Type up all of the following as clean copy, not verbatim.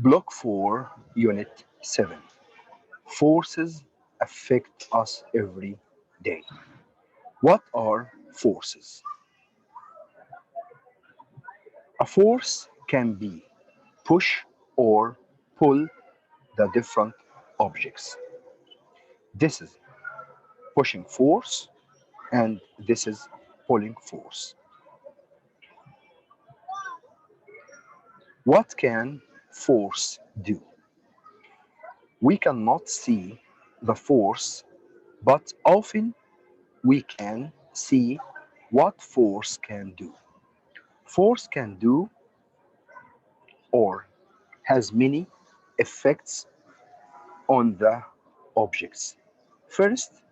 Block 4, Unit 7. Forces affect us every day. What are forces? A force can be push or pull the different objects. This is pushing force and this is pulling force. What can force do? We cannot see the force, but often we can see what force can do. Force can do or has many effects on the objects. First,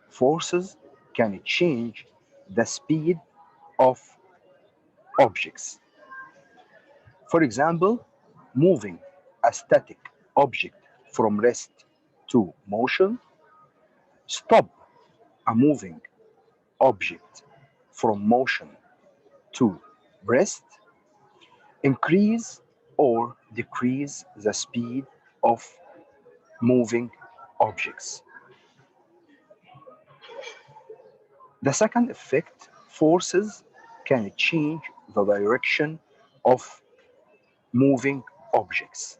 forces can change the speed of objects. For example, moving a static object from rest to motion, stop a moving object from motion to rest, increase or decrease the speed of moving objects. The second effect, forces can change the direction of moving objects.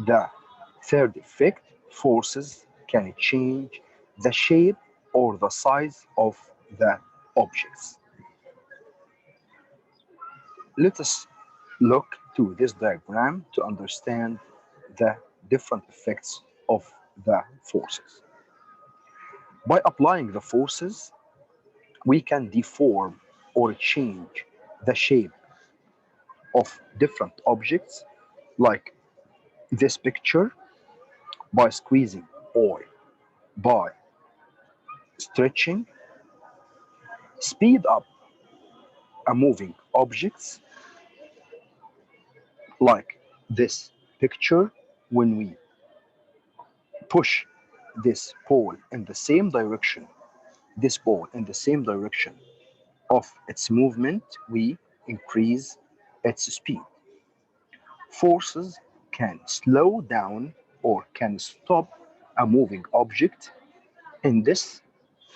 The third effect, forces can change the shape or the size of the objects. Let us look to this diagram to understand the different effects of the forces. By applying the forces, we can deform or change the shape of different objects, like this picture, by squeezing or by stretching, speed up a moving objects, like this picture, when we push this pole in the same direction, this ball in the same direction of its movement, we increase its speed. Forces can slow down or can stop a moving object. In this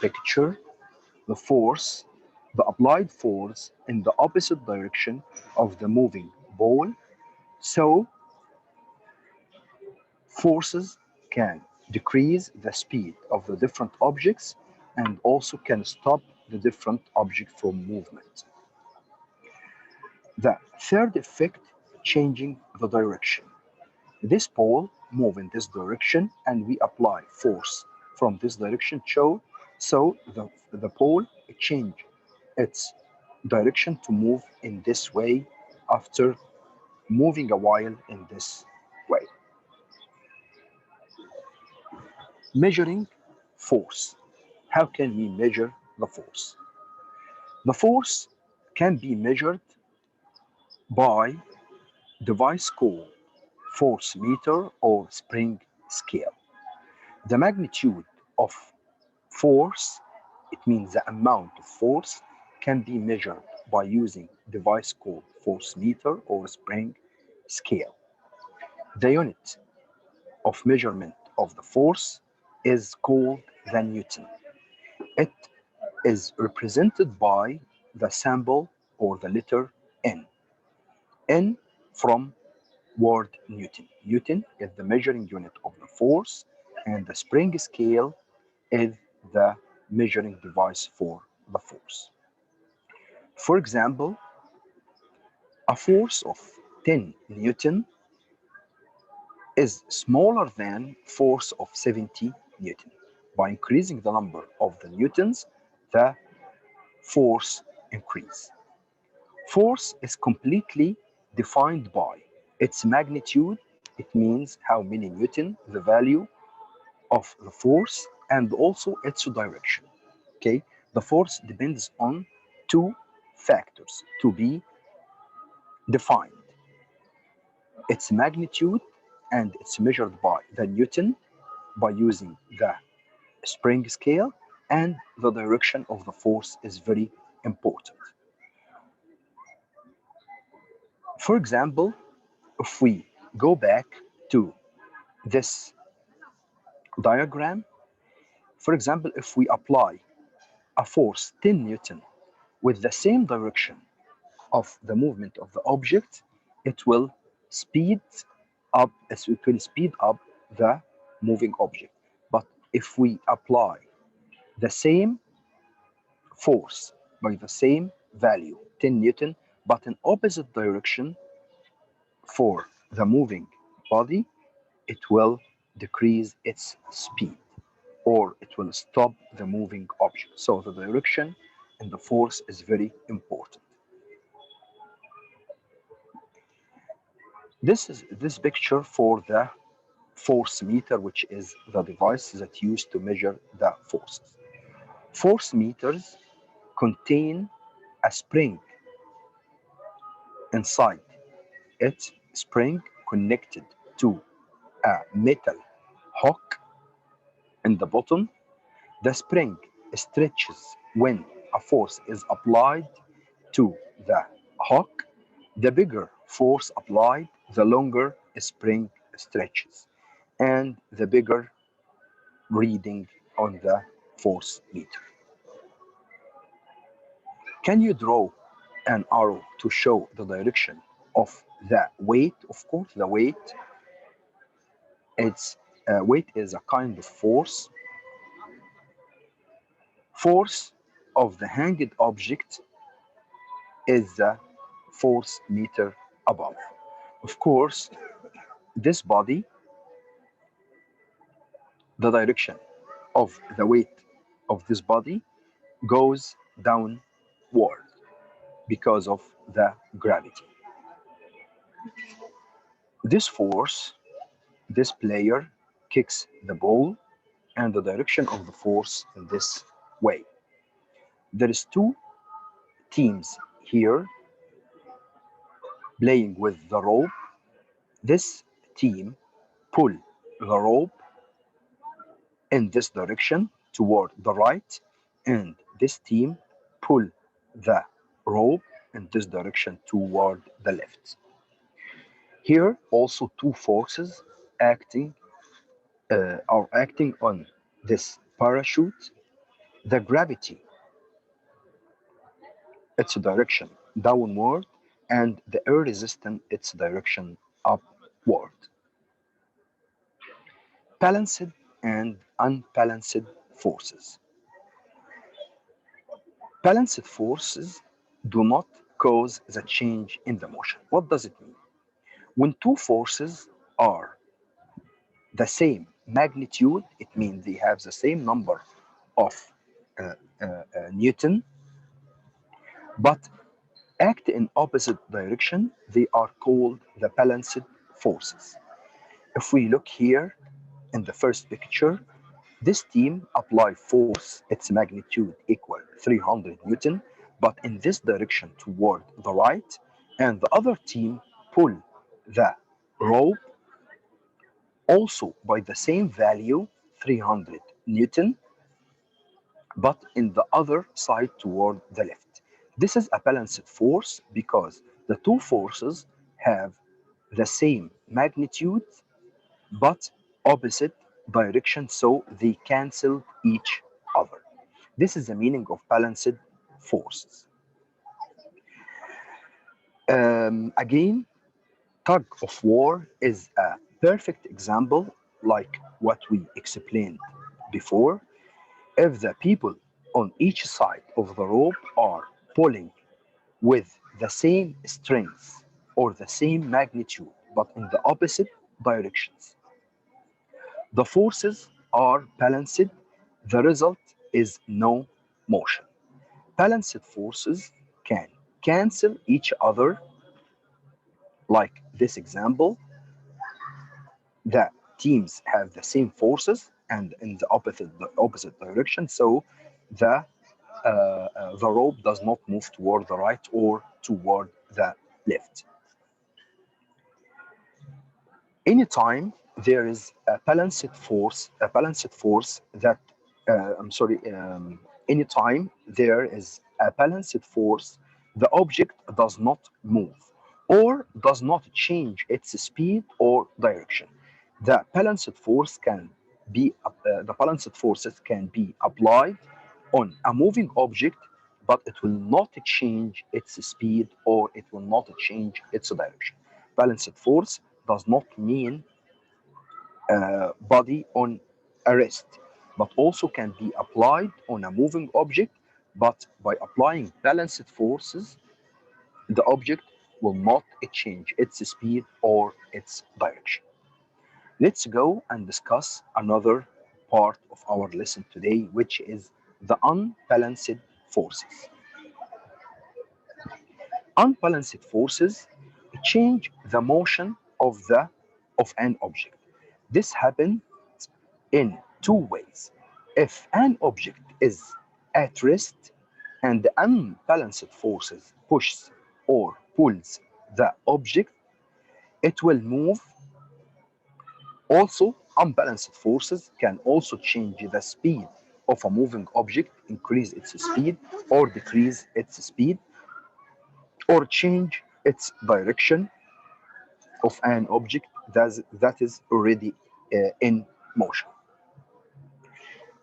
picture, the force, the applied force in the opposite direction of the moving ball. So forces can decrease the speed of the different objects and also can stop the different object from movement. The third effect, changing the direction. This pole move in this direction and we apply force from this direction, so the pole change its direction to move in this way after moving a while in this way. Measuring force. How can we measure the force? The force can be measured by device called force meter or spring scale. The magnitude of force, it means the amount of force, can be measured by using device called force meter or spring scale. The unit of measurement of the force is called the Newton. It is represented by the symbol or the letter N. N from word Newton. Newton is the measuring unit of the force, and the spring scale is the measuring device for the force. For example, a force of 10 Newton is smaller than force of 70 Newton. By increasing the number of the newtons, the force increase. Force is completely defined by its magnitude. It means how many newton, the value of the force, and also its direction. Okay, the force depends on two factors to be defined: its magnitude, and it's measured by the newton by using the spring scale, and the direction of the force is very important. For example, If we go back to this diagram, for example, if we apply a force 10 Newton with the same direction of the movement of the object, it will speed it will speed up the moving object. But if we apply the same force by the same value, 10 Newton, but in opposite direction for the moving body, it will decrease its speed or it will stop the moving object. So the direction and the force is very important. This is this picture for the force meter, which is the device that used to measure the forces. Force meters contain a spring inside it, spring connected to a metal hook in the bottom. The spring stretches when a force is applied to the hook. The bigger force applied, the longer spring stretches, and the bigger reading on the force meter. Can you draw an arrow to show the direction of the weight? Of course, the it's weight is a kind of force of the hanged object is the force meter above. Of course, this body, the direction of the weight of this body goes downward because of the gravity. This force, this player kicks the ball and the direction of the force in this way. There is two teams here playing with the rope. This team pull the rope in this direction toward the right, and this team pull the rope in this direction toward the left. Here also two forces acting are acting on this parachute. The gravity, its direction downward, and the air resistance, its direction upward. Balanced and unbalanced forces. Balanced forces do not cause the change in the motion. What does it mean? When two forces are the same magnitude, it means they have the same number of Newton, but act in opposite direction, they are called the balanced forces. If we look here in the first picture, this team apply force, its magnitude equal 300 Newton, but in this direction toward the right, and the other team pull the rope also by the same value, 300 Newton, but in the other side toward the left. This is a balanced force because the two forces have the same magnitude but opposite direction, so they cancel each other. This is the meaning of balanced forces. Again, tug of war is a perfect example, like what we explained before. If the people on each side of the rope are pulling with the same strength or the same magnitude, but in the opposite directions, the forces are balanced. The result is no motion. Balanced forces can cancel each other, like this example. The teams have the same forces and in the opposite direction, so the rope does not move toward the right or toward the left. Anytime there is a balanced force that I'm sorry, anytime there is a balanced force, the object does not move, or does not change its speed or direction. The balanced forces can be applied on a moving object, but it will not change its speed or it will not change its direction. Balanced force does not mean body on a rest, but also can be applied on a moving object. But by applying balanced forces, the object will not change its speed or its direction. Let's go and discuss another part of our lesson today, which is the unbalanced forces. Unbalanced forces change the motion of an object. This happens in two ways. If an object is at rest and the unbalanced forces pushes or pulls the object, it will move. Also, unbalanced forces can also change the speed of a moving object, increase its speed or decrease its speed, or change its direction of an object that is already in motion.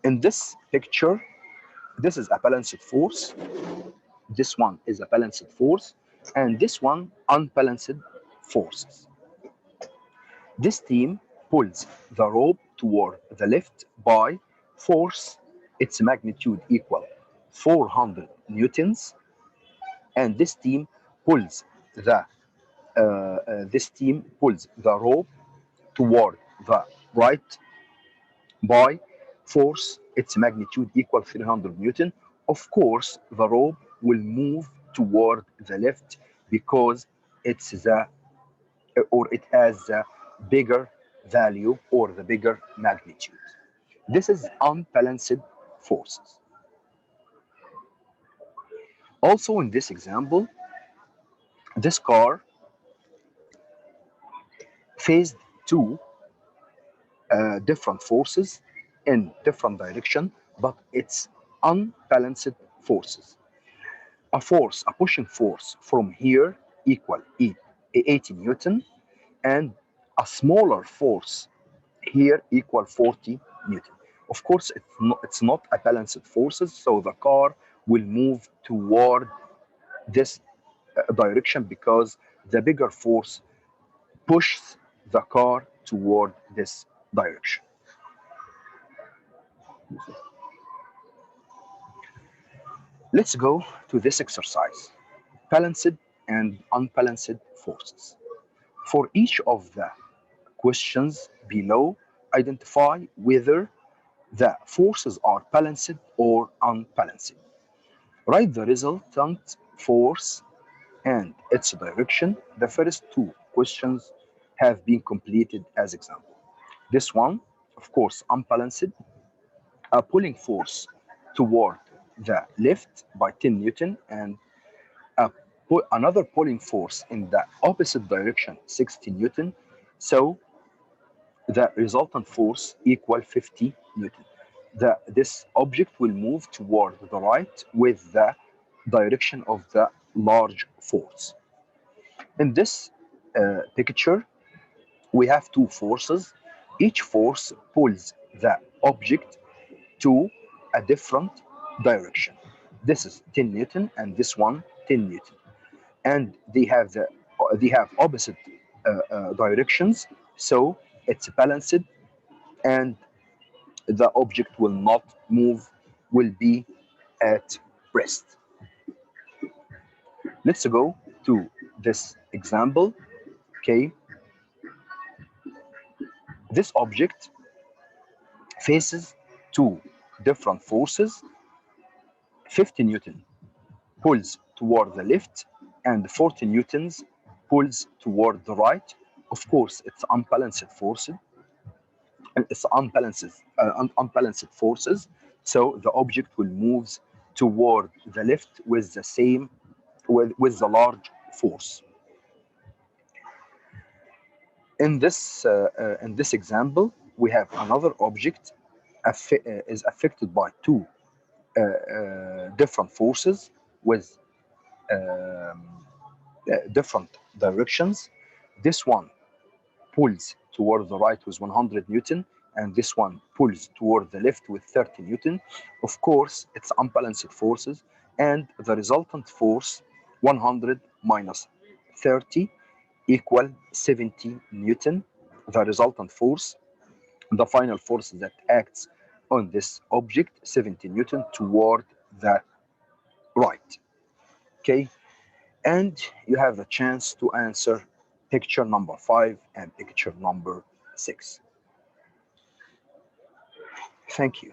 In this picture, this is a balanced force, this one is a balanced force, and this one unbalanced forces. This team pulls the rope toward the left by force its magnitude equal 400 newtons, and this team pulls the rope toward the right by force its magnitude equal 300 newton. Of course, the rope will move toward the left because it's the it has the bigger value or the bigger magnitude. This is unbalanced forces. Also, in this example, this car faced two different forces in different direction, but it's unbalanced forces. A pushing force from here equal 80 Newton, and a smaller force here equal 40 Newton. Of course, it's not a balanced forces, so the car will move toward this direction because the bigger force pushes the car toward this direction. Let's go to this exercise. Balanced and unbalanced forces. For each of the questions below, identify whether the forces are balanced or unbalanced. Write the resultant force and its direction. The first two questions have been completed as example. This one, of course, unbalanced, a pulling force toward the left by 10 Newton and another pulling force in the opposite direction, 60 Newton. So the resultant force equal 50 Newton. This object will move toward the right with the direction of the large force. In this picture, we have two forces. Each force pulls the object to a different direction. This is 10 Newton and this one 10 Newton. And they have opposite directions, so it's balanced and the object will not move, will be at rest. Let's go to this example. Okay, this object faces two different forces. 50 Newton pulls toward the left and 40 Newtons pulls toward the right. Of course, it's unbalanced forces, and it's unbalanced forces. So the object will move toward the left with the same with the large force. In this example, we have another object is affected by two different forces with different directions. This one pulls toward the right with 100 Newton, and this one pulls toward the left with 30 Newton. Of course, it's unbalanced forces, and the resultant force, 100 minus 30, equal 70 Newton. The resultant force, the final force that acts on this object, 70 Newton toward the right. Okay, and you have a chance to answer picture number 5 and picture number 6. Thank you.